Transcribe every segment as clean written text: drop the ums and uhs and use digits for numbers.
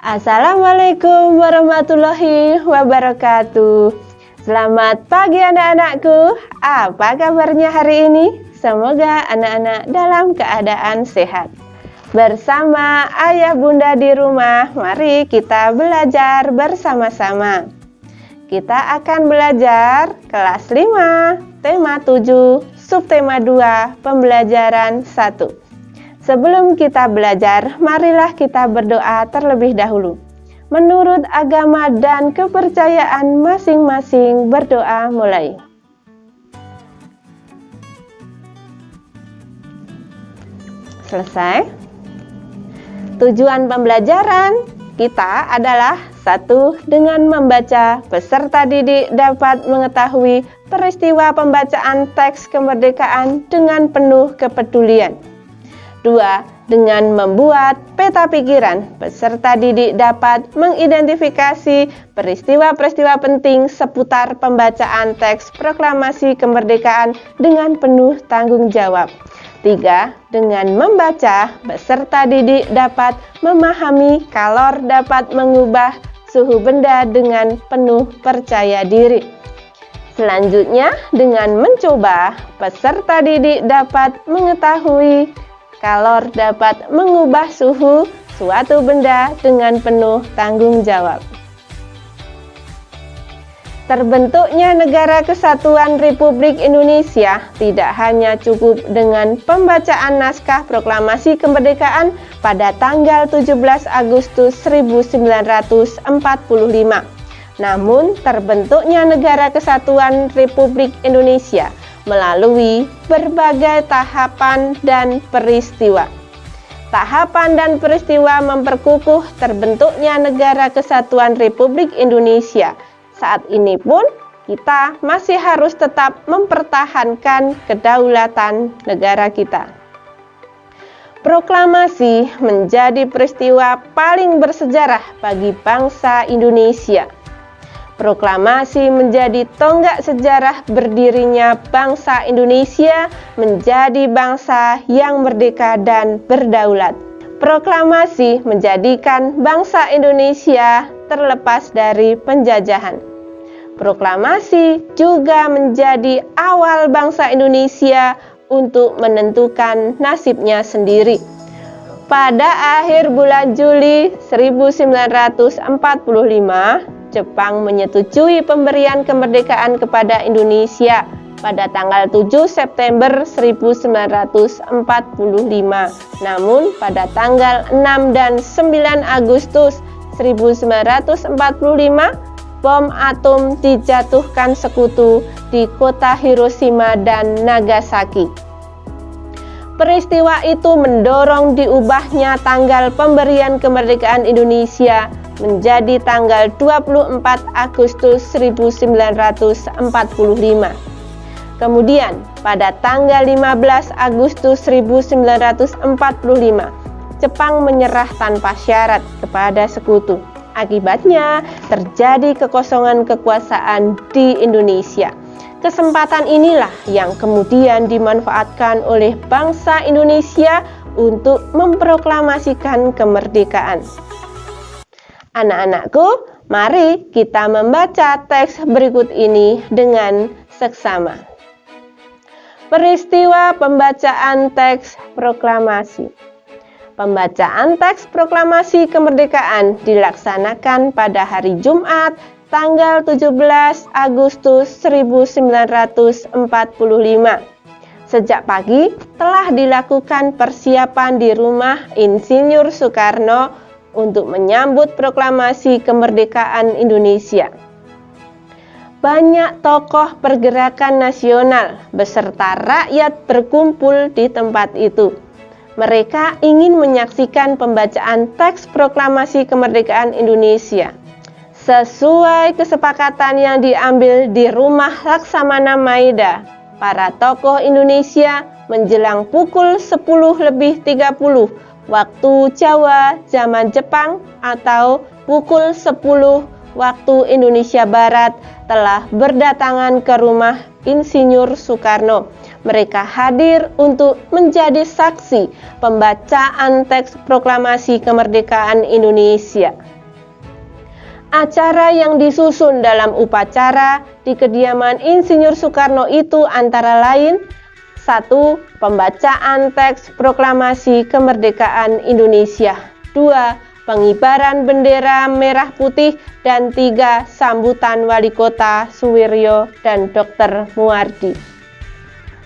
Assalamualaikum warahmatullahi wabarakatuh. Selamat pagi anak-anakku. Apa kabarnya hari ini? Semoga anak-anak dalam keadaan sehat. Bersama ayah bunda di rumah, mari kita belajar bersama-sama. Kita akan belajar kelas 5, tema 7, subtema 2, pembelajaran 1. Sebelum kita belajar, marilah kita berdoa terlebih dahulu. Menurut agama dan kepercayaan masing-masing, berdoa mulai. Selesai. Tujuan pembelajaran kita adalah 1. Dengan membaca, peserta didik dapat mengetahui peristiwa pembacaan teks kemerdekaan dengan penuh kepedulian. 2. Dengan membuat peta pikiran, peserta didik dapat mengidentifikasi peristiwa-peristiwa penting seputar pembacaan teks proklamasi kemerdekaan dengan penuh tanggung jawab. 3. Dengan membaca, peserta didik dapat memahami kalor dapat mengubah suhu benda dengan penuh percaya diri. Selanjutnya, dengan mencoba, peserta didik dapat mengetahui kalor dapat mengubah suhu suatu benda dengan penuh tanggung jawab. Terbentuknya Negara Kesatuan Republik Indonesia tidak hanya cukup dengan pembacaan naskah proklamasi kemerdekaan pada tanggal 17 Agustus 1945. Namun, terbentuknya Negara Kesatuan Republik Indonesia melalui berbagai tahapan dan peristiwa. Tahapan dan peristiwa memperkukuh terbentuknya Negara Kesatuan Republik Indonesia. Saat ini pun kita masih harus tetap mempertahankan kedaulatan negara kita. Proklamasi menjadi peristiwa paling bersejarah bagi bangsa Indonesia. Proklamasi menjadi tonggak sejarah berdirinya bangsa Indonesia menjadi bangsa yang merdeka dan berdaulat. Proklamasi menjadikan bangsa Indonesia terlepas dari penjajahan. Proklamasi juga menjadi awal bangsa Indonesia untuk menentukan nasibnya sendiri. Pada akhir bulan Juli 1945, Jepang menyetujui pemberian kemerdekaan kepada Indonesia pada tanggal 7 September 1945. Namun pada tanggal 6 dan 9 Agustus 1945, bom atom dijatuhkan sekutu di kota Hiroshima dan Nagasaki. Peristiwa itu mendorong diubahnya tanggal pemberian kemerdekaan Indonesia menjadi tanggal 24 Agustus 1945. Kemudian, pada tanggal 15 Agustus 1945, Jepang menyerah tanpa syarat kepada sekutu. Akibatnya, terjadi kekosongan kekuasaan di Indonesia. Kesempatan inilah yang kemudian dimanfaatkan oleh bangsa Indonesia untuk memproklamasikan kemerdekaan. Anak-anakku, mari kita membaca teks berikut ini dengan seksama. Peristiwa pembacaan teks proklamasi. Pembacaan teks proklamasi kemerdekaan dilaksanakan pada hari Jumat, tanggal 17 Agustus 1945. Sejak pagi telah dilakukan persiapan di rumah Insinyur Soekarno untuk menyambut proklamasi kemerdekaan Indonesia. Banyak tokoh pergerakan nasional beserta rakyat berkumpul di tempat itu. Mereka ingin menyaksikan pembacaan teks proklamasi kemerdekaan Indonesia. Sesuai kesepakatan yang diambil di rumah Laksamana Maeda, para tokoh Indonesia menjelang pukul 10:30 waktu Jawa zaman Jepang atau pukul 10 waktu Indonesia Barat telah berdatangan ke rumah Insinyur Soekarno. Mereka hadir untuk menjadi saksi pembacaan teks proklamasi kemerdekaan Indonesia. Acara yang disusun dalam upacara di kediaman Insinyur Soekarno itu antara lain: 1. Pembacaan teks proklamasi kemerdekaan Indonesia. 2. Pengibaran bendera merah putih. Dan 3. Sambutan Wali Kota Suwiryo dan Dr. Muardi.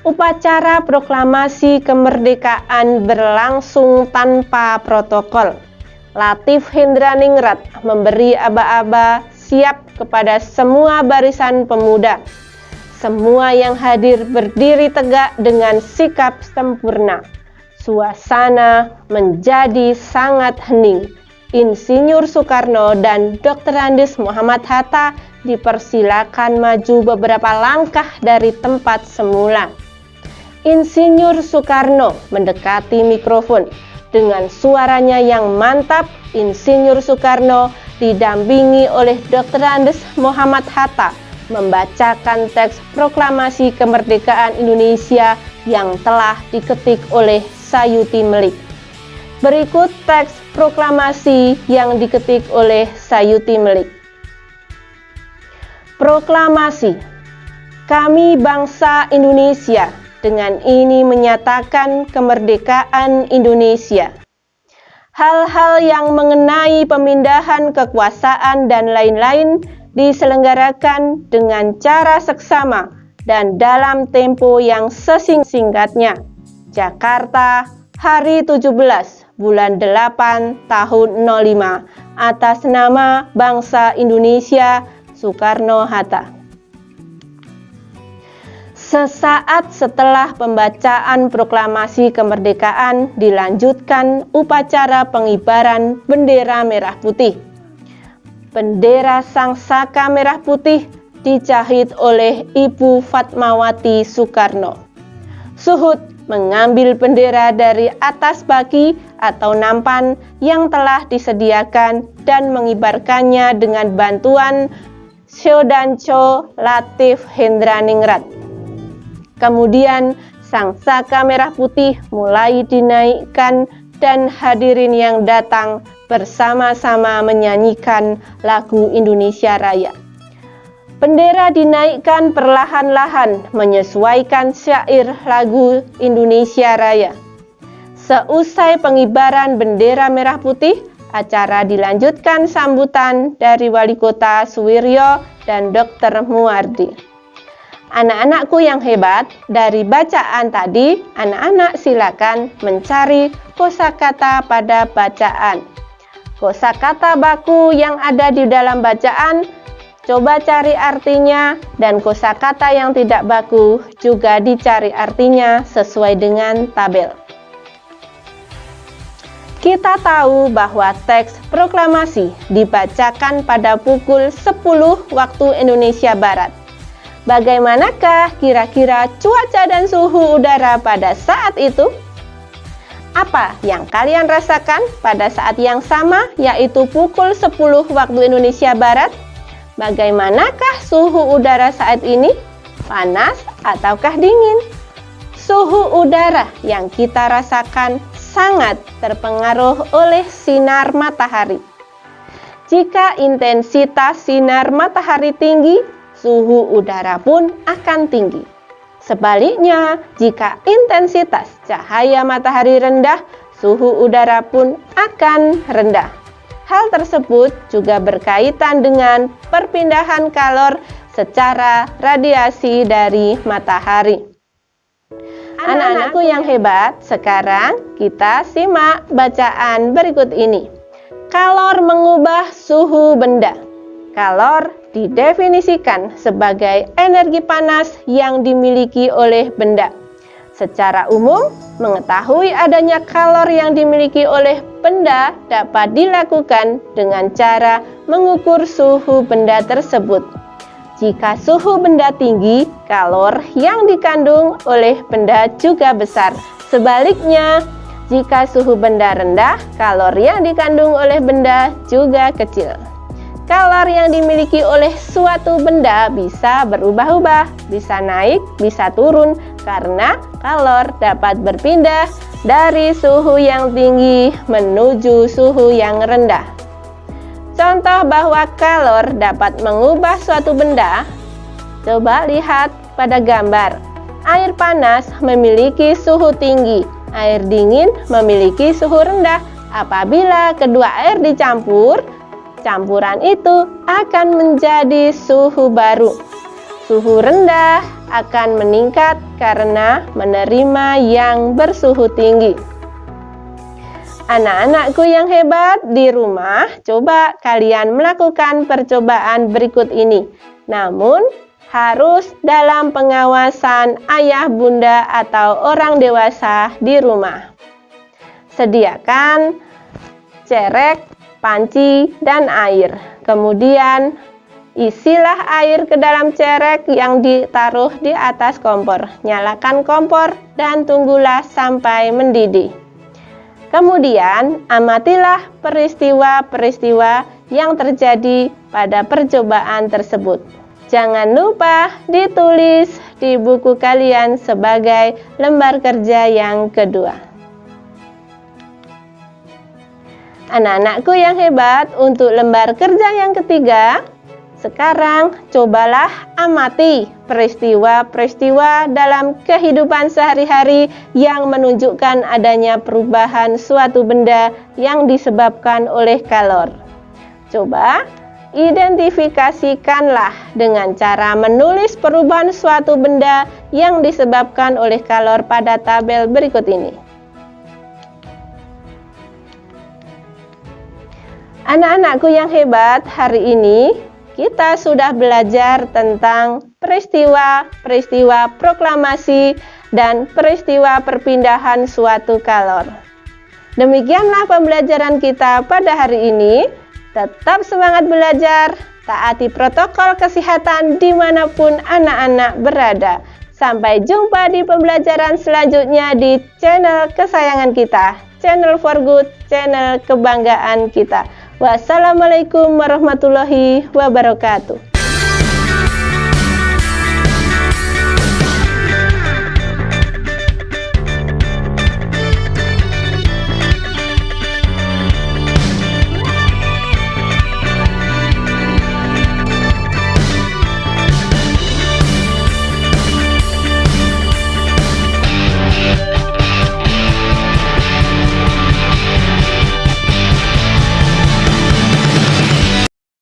Upacara proklamasi kemerdekaan berlangsung tanpa protokol. Latif Hendraningrat memberi aba-aba siap kepada semua barisan pemuda. Semua yang hadir berdiri tegak dengan sikap sempurna. Suasana menjadi sangat hening. Insinyur Soekarno dan Dr. Andes Muhammad Hatta dipersilakan maju beberapa langkah dari tempat semula. Insinyur Soekarno mendekati mikrofon. Dengan suaranya yang mantap, Insinyur Soekarno didampingi oleh Dr. Andes Muhammad Hatta membacakan teks proklamasi kemerdekaan Indonesia yang telah diketik oleh Sayuti Melik. Berikut teks proklamasi yang diketik oleh Sayuti Melik. Proklamasi. Kami bangsa Indonesia dengan ini menyatakan kemerdekaan Indonesia. Hal-hal yang mengenai pemindahan kekuasaan dan lain-lain diselenggarakan dengan cara seksama dan dalam tempo yang sesingkatnya. Jakarta, hari 17 bulan 8 tahun 05, atas nama bangsa Indonesia, Soekarno-Hatta. Sesaat setelah pembacaan proklamasi kemerdekaan dilanjutkan upacara pengibaran bendera merah putih. Bendera Sang Saka merah putih dijahit oleh Ibu Fatmawati Soekarno. Suhud mengambil bendera dari atas baki atau nampan yang telah disediakan dan mengibarkannya dengan bantuan Syodancho Latif Hendraningrat. Kemudian Sang Saka merah putih mulai dinaikkan dan hadirin yang datang bersama-sama menyanyikan lagu Indonesia Raya. Bendera dinaikkan perlahan-lahan menyesuaikan syair lagu Indonesia Raya. Seusai pengibaran bendera merah putih, acara dilanjutkan sambutan dari Wali Kota Suwiryo dan Dr. Muardi. Anak-anakku yang hebat, dari bacaan tadi, anak-anak silakan mencari kosakata pada bacaan. Kosakata baku yang ada di dalam bacaan, coba cari artinya, dan kosakata yang tidak baku juga dicari artinya sesuai dengan tabel. Kita tahu bahwa teks proklamasi dibacakan pada pukul 10 waktu Indonesia Barat. Bagaimanakah kira-kira cuaca dan suhu udara pada saat itu? Apa yang kalian rasakan pada saat yang sama, yaitu pukul 10 waktu Indonesia Barat? Bagaimanakah suhu udara saat ini? Panas ataukah dingin? Suhu udara yang kita rasakan sangat terpengaruh oleh sinar matahari. Jika intensitas sinar matahari tinggi, suhu udara pun akan tinggi. Sebaliknya, jika intensitas cahaya matahari rendah, suhu udara pun akan rendah. Hal tersebut juga berkaitan dengan perpindahan kalor secara radiasi dari matahari. Anak-anakku yang hebat, sekarang kita simak bacaan berikut ini. Kalor mengubah suhu benda. Kalor didefinisikan sebagai energi panas yang dimiliki oleh benda. Secara umum, mengetahui adanya kalor yang dimiliki oleh benda dapat dilakukan dengan cara mengukur suhu benda tersebut. Jika suhu benda tinggi, kalor yang dikandung oleh benda juga besar. Sebaliknya, jika suhu benda rendah, kalor yang dikandung oleh benda juga kecil. Kalor yang dimiliki oleh suatu benda bisa berubah-ubah, bisa naik, bisa turun, karena kalor dapat berpindah dari suhu yang tinggi menuju suhu yang rendah. Contoh bahwa kalor dapat mengubah suatu benda, coba lihat pada gambar. Air panas memiliki suhu tinggi, air dingin memiliki suhu rendah. Apabila kedua air dicampur, campuran itu akan menjadi suhu baru. Suhu rendah akan meningkat karena menerima yang bersuhu tinggi. Anak-anakku yang hebat di rumah, coba kalian melakukan percobaan berikut ini. Namun, harus dalam pengawasan ayah, bunda, atau orang dewasa di rumah. Sediakan cerek, panci, dan air. Kemudian, isilah air ke dalam cerek yang ditaruh di atas kompor. Nyalakan kompor dan tunggulah sampai mendidih. Kemudian, amatilah peristiwa-peristiwa yang terjadi pada percobaan tersebut. Jangan lupa ditulis di buku kalian sebagai lembar kerja yang kedua. Anak-anakku yang hebat, untuk lembar kerja yang ketiga, sekarang cobalah amati peristiwa-peristiwa dalam kehidupan sehari-hari yang menunjukkan adanya perubahan suatu benda yang disebabkan oleh kalor. Coba identifikasikanlah dengan cara menulis perubahan suatu benda yang disebabkan oleh kalor pada tabel berikut ini. Anak-anakku yang hebat, hari ini kita sudah belajar tentang peristiwa-peristiwa proklamasi dan peristiwa perpindahan suatu kalor. Demikianlah pembelajaran kita pada hari ini. Tetap semangat belajar, taati protokol kesehatan dimanapun anak-anak berada. Sampai jumpa di pembelajaran selanjutnya di channel kesayangan kita, Channel for Good, channel kebanggaan kita. Wassalamualaikum warahmatullahi wabarakatuh.